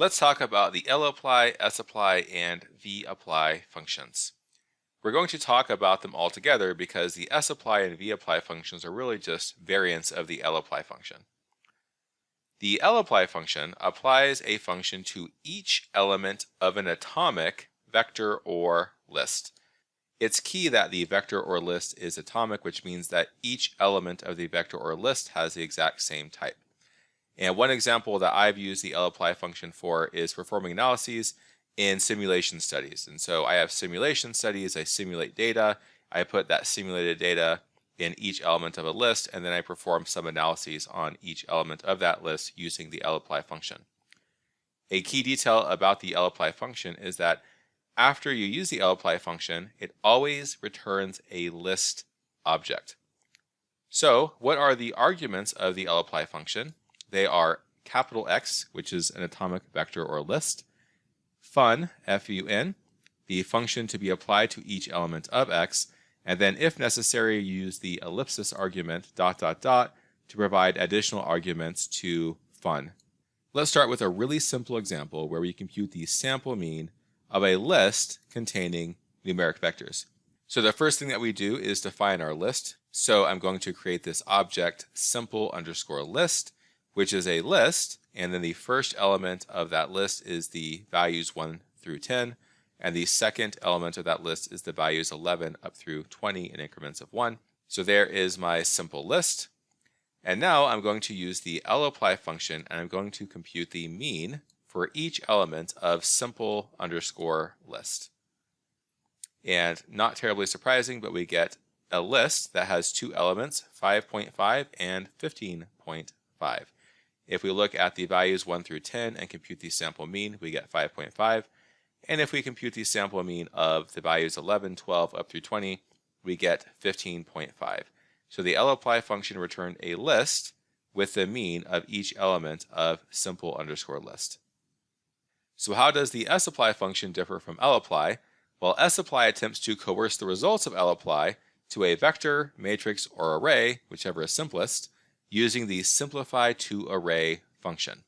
Let's talk about the lapply, sapply, and vapply functions. We're going to talk about them all together because the sapply and vapply functions are really just variants of the lapply function. The lapply function applies a function to each element of an atomic vector or list. It's key that the vector or list is atomic, which means that each element of the vector or list has the exact same type. And one example that I've used the lapply function for is performing analyses in simulation studies. And so I have simulation studies, I simulate data, I put that simulated data in each element of a list, and then I perform some analyses on each element of that list using the lapply function. A key detail about the lapply function is that after you use the lapply function, it always returns a list object. So what are the arguments of the lapply function? They are capital X, which is an atomic vector or list, fun, F-U-N, the function to be applied to each element of X, and then if necessary, use the ellipsis argument, ... to provide additional arguments to fun. Let's start with a really simple example where we compute the sample mean of a list containing numeric vectors. So the first thing that we do is define our list. So I'm going to create this object simple_list, which is a list, and then the first element of that list is the values 1 through 10, and the second element of that list is the values 11 up through 20 in increments of 1. So there is my simple list. And now I'm going to use the lapply function, and I'm going to compute the mean for each element of simple_list. And not terribly surprising, but we get a list that has two elements, 5.5 and 15.5. If we look at the values 1 through 10 and compute the sample mean, we get 5.5. And if we compute the sample mean of the values 11, 12, up through 20, we get 15.5. So the lapply function returned a list with the mean of each element of simple_list. So how does the sapply function differ from lapply? Well, sapply attempts to coerce the results of lapply to a vector, matrix, or array, whichever is simplest, using the simplify to array function.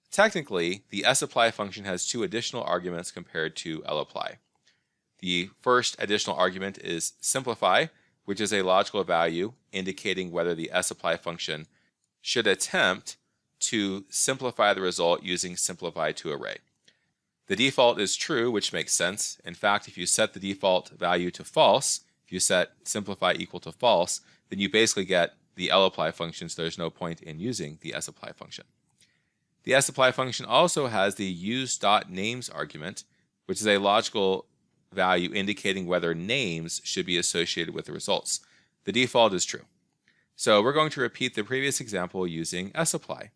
Technically, the sapply function has two additional arguments compared to lapply. The first additional argument is simplify, which is a logical value indicating whether the sapply function should attempt to simplify the result using simplify to array. The default is true, which makes sense. In fact, if you set the default value to false, if you set simplify equal to false, then you basically get the lapply function, so there's no point in using the sapply function. The sapply function also has the use.names argument, which is a logical value indicating whether names should be associated with the results. The default is true. So we're going to repeat the previous example using sapply.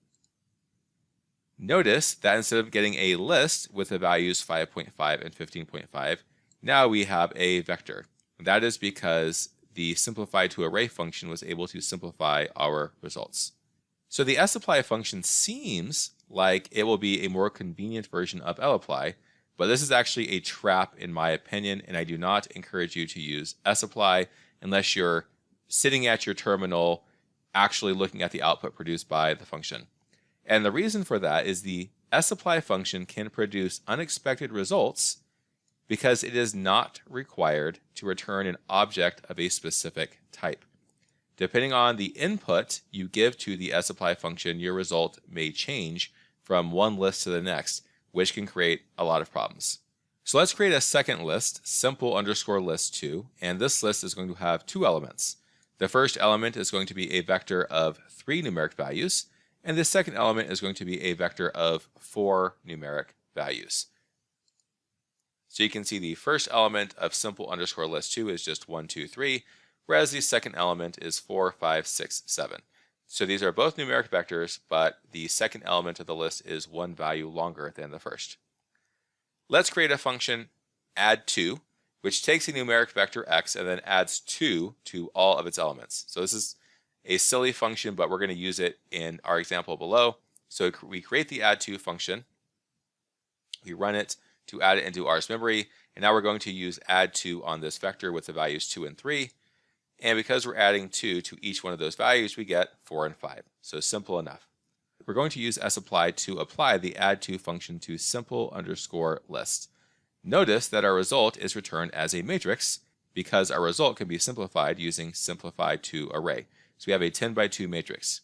Notice that instead of getting a list with the values 5.5 and 15.5, now we have a vector. That is because the simplify to array function was able to simplify our results. So the sapply function seems like it will be a more convenient version of lapply, but this is actually a trap in my opinion, and I do not encourage you to use sapply unless you're sitting at your terminal actually looking at the output produced by the function. And the reason for that is the sapply function can produce unexpected results because it is not required to return an object of a specific type. Depending on the input you give to the sapply function, your result may change from one list to the next, which can create a lot of problems. So let's create a second list, simple_list2, and this list is going to have two elements. The first element is going to be a vector of 3 numeric values, and the second element is going to be a vector of 4 numeric values. So you can see the first element of simple_list2 is just 1, 2, 3, whereas the second element is 4, 5, 6, 7. So these are both numeric vectors, but the second element of the list is one value longer than the first. Let's create a function add2, which takes a numeric vector x and then adds 2 to all of its elements. So this is a silly function, but we're going to use it in our example below. So we create the add2 function, we run it to add it into R's memory, and now we're going to use add2 on this vector with the values 2 and 3. And because we're adding 2 to each one of those values, we get 4 and 5. So simple enough. we're going to use sapply to apply the add2 function to simple_list. Notice that our result is returned as a matrix because our result can be simplified using simplified to array. So we have a 10 by 2 matrix.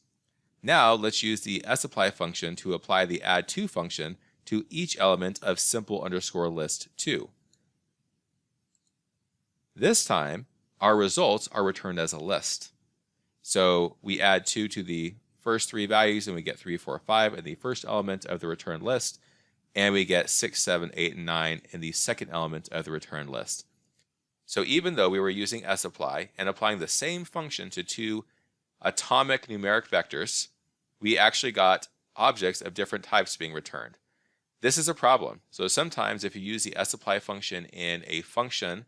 Now let's use the sapply function to apply the add2 function to each element of simple_list2. This time, our results are returned as a list. So we add 2 to the first 3 values and we get 3, 4, 5 in the first element of the returned list, and we get 6, 7, 8, and 9 in the second element of the returned list. So even though we were using sapply and applying the same function to 2 atomic numeric vectors, we actually got objects of different types being returned. This is a problem. So sometimes if you use the sapply function in a function,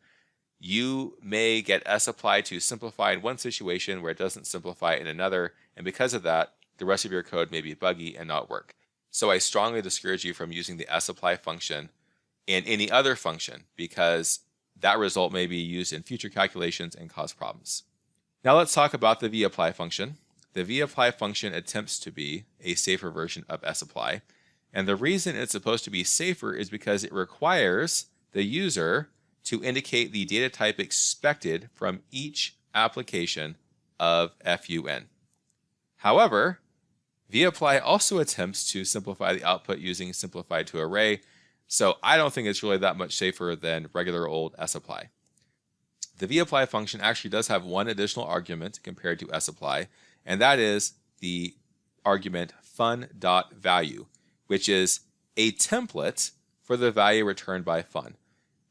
you may get sapply to simplify in one situation where it doesn't simplify in another, and because of that, the rest of your code may be buggy and not work. So I strongly discourage you from using the sapply function in any other function because that result may be used in future calculations and cause problems. Now let's talk about the vapply function. The vapply function attempts to be a safer version of sapply, and the reason it's supposed to be safer is because it requires the user to indicate the data type expected from each application of fun. However, vapply also attempts to simplify the output using simplified to array, so I don't think it's really that much safer than regular old sapply. The vapply function actually does have one additional argument compared to sapply, and that is the argument fun.value, which is a template for the value returned by fun.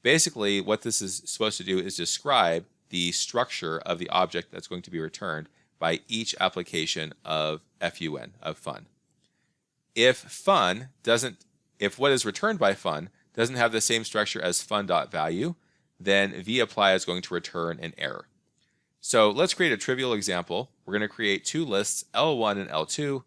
Basically, what this is supposed to do is describe the structure of the object that's going to be returned by each application of fun. If what is returned by fun doesn't have the same structure as fun.value, then vapply is going to return an error. So let's create a trivial example. We're going to create 2 lists, L1 and L2.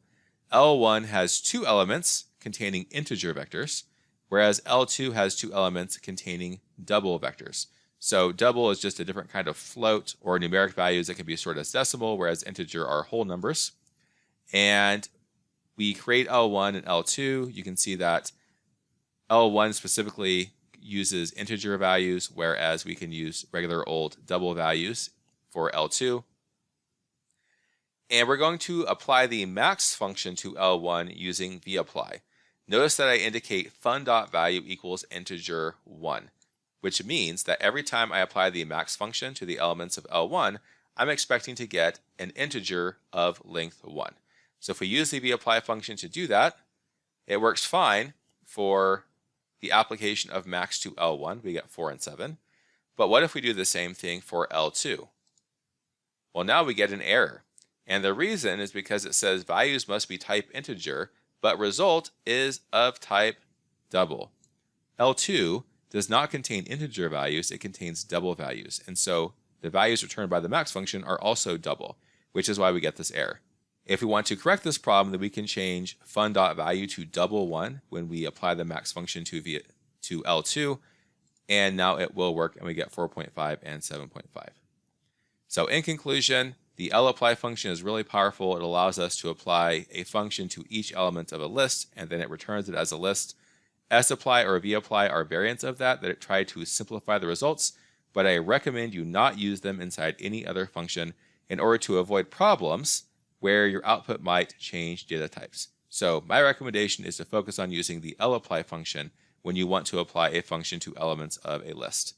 L1 has 2 elements containing integer vectors, whereas L2 has 2 elements containing double vectors. So double is just a different kind of float or numeric values that can be stored as decimal, whereas integer are whole numbers. And we create L1 and L2. You can see that L1 specifically uses integer values, whereas we can use regular old double values for L2. And we're going to apply the max function to L1 using vapply. Notice that I indicate fun.value equals integer 1, which means that every time I apply the max function to the elements of L1, I'm expecting to get an integer of length 1. So if we use the vapply function to do that, it works fine for the application of max to L1. We get 4 and 7. But what if we do the same thing for L2? Well, now we get an error. And the reason is because it says values must be type integer, but result is of type double. L2 does not contain integer values, it contains double values. And so the values returned by the max function are also double, which is why we get this error. If we want to correct this problem, then we can change fun.value to double 1 when we apply the max function to L2, and now it will work and we get 4.5 and 7.5. So in conclusion, the lapply function is really powerful. It allows us to apply a function to each element of a list, and then it returns it as a list. sapply or vapply are variants of that try to simplify the results, but I recommend you not use them inside any other function in order to avoid problems where your output might change data types. So my recommendation is to focus on using the lapply function when you want to apply a function to elements of a list.